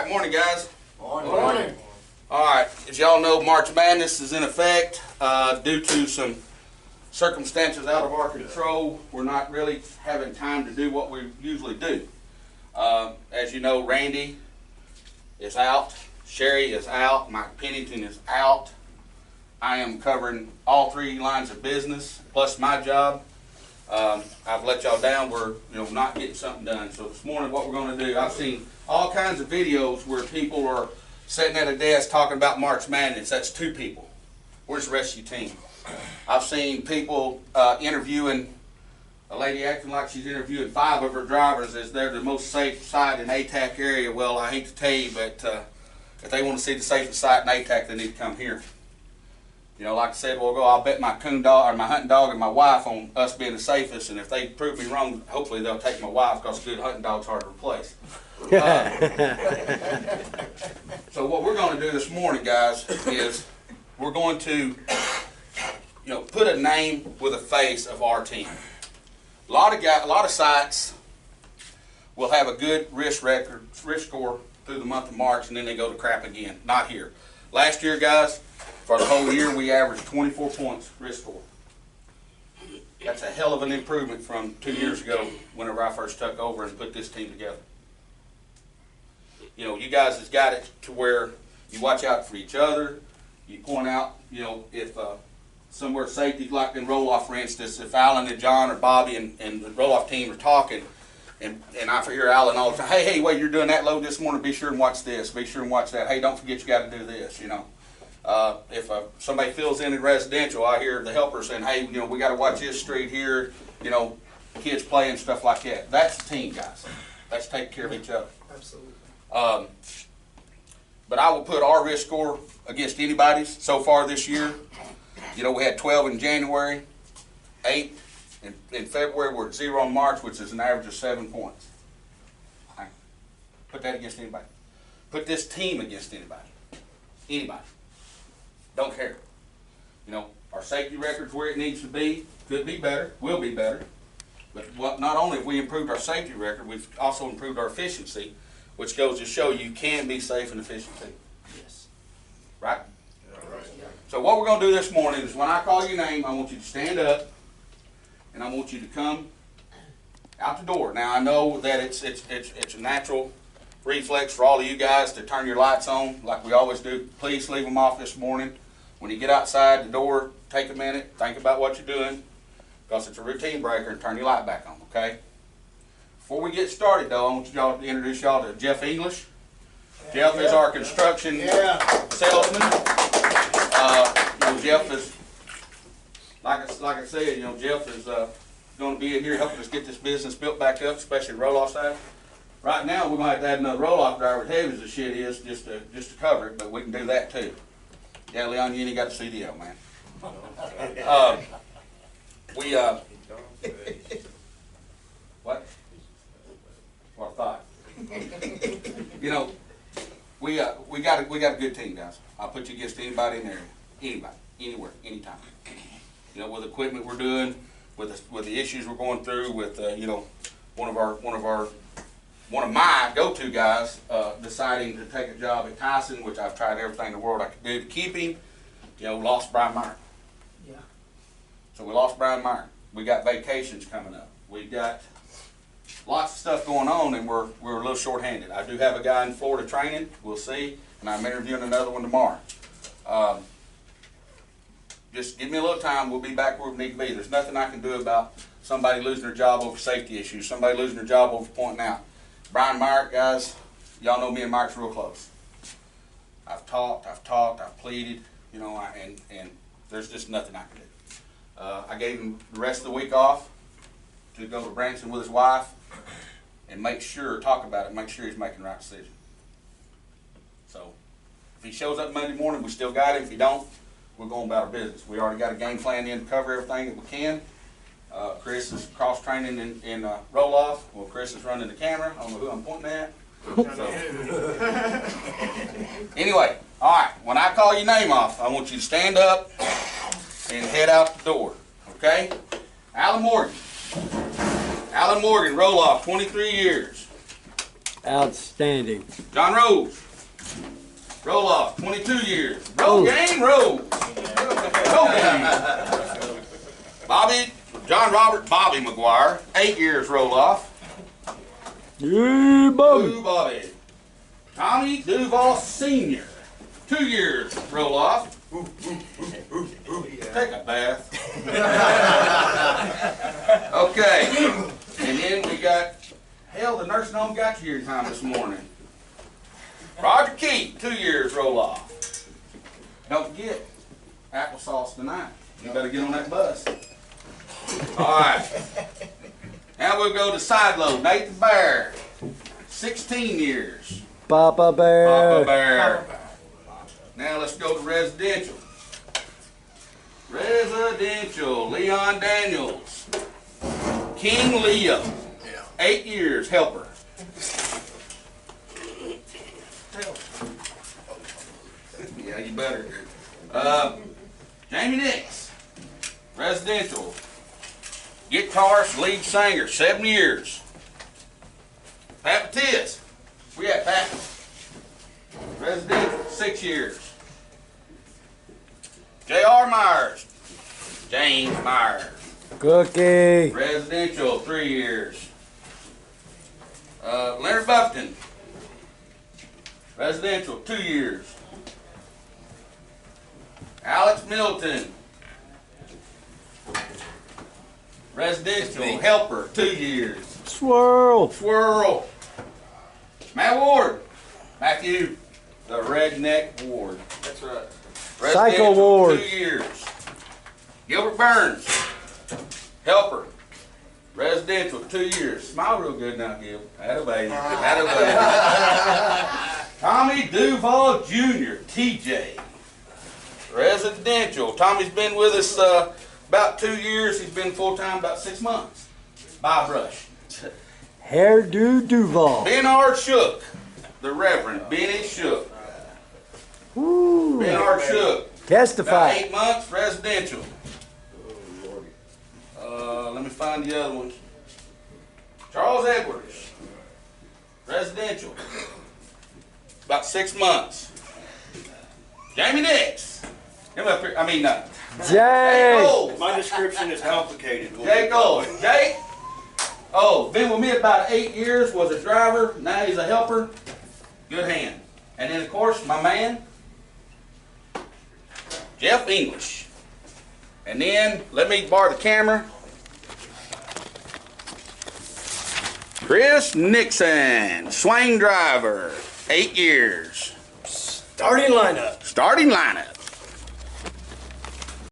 right, morning guys. Morning. All right, as y'all know, March Madness is in effect. Due to some circumstances out of our control, we're not really having time to do what we usually do. As you know, Randy is out, Sherry is out, Mike Pennington is out. I am covering all three lines of business, plus my job. I've let y'all down. We're not getting something done. So this morning what we're going to do, I've seen all kinds of videos where people are sitting at a desk talking about March Madness. That's two people. Where's the rest of your team? I've seen people interviewing a lady acting like she's interviewing 5 of her drivers as they're the most safe site in ATAC area. Well, I hate to tell you, but if they want to see the safest site in ATAC, they need to come here. Like I said, I'll bet my coon dog or my hunting dog and my wife on us being the safest, and if they prove me wrong, hopefully they'll take my wife, because a good hunting dog's hard to replace. So what we're going to do this morning, guys, is we're going to put a name with a face of our team. A lot of sites will have a good risk score through the month of March, and then they go to crap again. Not here. Last year, guys, for the whole year, we averaged 24 points risk score. That's a hell of an improvement from 2 years ago whenever I first took over and put this team together. You guys has got it to where you watch out for each other. You point out, if somewhere safety, like in roll-off, for instance, if Alan and John or Bobby and the roll-off team are talking, and I hear Alan all the time, hey, wait, you're doing that load this morning, be sure and watch this, be sure and watch that. Hey, don't forget you got to do this, If somebody fills in residential, I hear the helper saying, hey, we got to watch this street here, kids playing, stuff like that. That's the team, guys. Let's take care of each other. Absolutely. But I will put our risk score against anybody's so far this year. We had 12 in January, 8 in February. We're at 0 in March, which is an average of 7 points. Put that against anybody. Put this team against anybody. Anybody. Don't care. Our safety record's where it needs to be. Could be better. Will be better. But not only have we improved our safety record, we've also improved our efficiency, which goes to show you can be safe and efficient too. Yes. Right? So what we're going to do this morning is when I call your name, I want you to stand up, and I want you to come out the door. Now I know that it's a natural reflex for all of you guys to turn your lights on like we always do. Please leave them off this morning. When you get outside the door, take a minute, think about what you're doing, because it's a routine breaker, and turn your light back on, okay? Before we get started, though, I want y'all to introduce y'all to Jeff English. Jeff is our construction salesman. Jeff is, like I said, Jeff is going to be in here helping us get this business built back up, especially the roll-off side. Right now, we're going to have to add another roll-off driver, as heavy as the shit is, just to cover it, but we can do that too. Yeah, Leon, you ain't got the CDL, man. What? What I thought. We got a good team, guys. I'll put you against anybody in there, anybody, anywhere, anytime. With equipment we're doing, with the issues we're going through, with one of my go-to guys deciding to take a job at Tyson, which I've tried everything in the world I could do to keep him. Lost Brian Meyer. Yeah. So we lost Brian Meyer. We got vacations coming up. We got lots of stuff going on, and we're a little short-handed. I do have a guy in Florida training. We'll see, and I'm interviewing another one tomorrow. Just give me a little time. We'll be back where we need to be. There's nothing I can do about somebody losing their job over safety issues, somebody losing their job over pointing out. Brian Meyer, guys, y'all know me and Mike's real close. I've talked, I've pleaded, and there's just nothing I can do. I gave him the rest of the week off to go to Branson with his wife and talk about it, make sure he's making the right decision. So if he shows up Monday morning, we still got him. If he don't, we're going about our business. We already got a game plan in to cover everything that we can. Chris is cross-training in roll-off. Well, Chris is running the camera. I don't know who I'm pointing at. So. Anyway, all right, when I call your name off, I want you to stand up and head out the door, okay? Alan Morgan. Alan Morgan, roll-off, 23 years. Outstanding. John Rose. Roll off, 22 years. Roll game, Rose. Roll game. John Robert Bobby McGuire, 8 years roll off. Yeah, Bobby. Ooh, Bobby. Tommy Duval Sr., 2 years roll off. Take a bath. Okay, and then we got, hell, the nursing home got you here in time this morning. Roger Keith, 2 years roll off. Don't forget, applesauce tonight. You better get on that bus. All right. Now we'll go to side load. Nathan Bear, 16 years. Papa Bear. Papa Bear. Now let's go to residential. Residential, Leon Daniels. King Leo, 8 years, helper. Yeah, you better. Jamie Nix, residential. Guitarist, lead singer, 7 years. Pat Matias, we got Pat. Residential, 6 years. J.R. Myers, James Myers. Cookie. Residential, 3 years. Leonard Buffton, residential, 2 years. Alex Milton, residential, helper, 2 years. Swirl. Swirl. Matt Ward, Matthew, the Redneck Ward. That's right. Psycho Ward, 2 years. Gilbert Burns, helper, residential, 2 years. Smile real good now, Gil. Atta baby. Atta baby. Tommy Duval Jr., TJ, residential. Tommy's been with us about 2 years. He's been full-time about 6 months. By brush. Hairdo Duval. Bernard Shook, the Reverend Benny Shook. Woo. Bernard Shook. Testify. About 8 months, residential. Let me find the other ones. Charles Edwards, residential. About 6 months. Jamie Nix. Him up here, Jay. Gold. My description is complicated. Jay Gold. Jay? Oh, been with me about 8 years, was a driver, now he's a helper. Good hand. And then, of course, my man, Jeff English. And then, let me borrow the camera. Chris Nixon, swing driver, 8 years. Starting lineup. Starting lineup.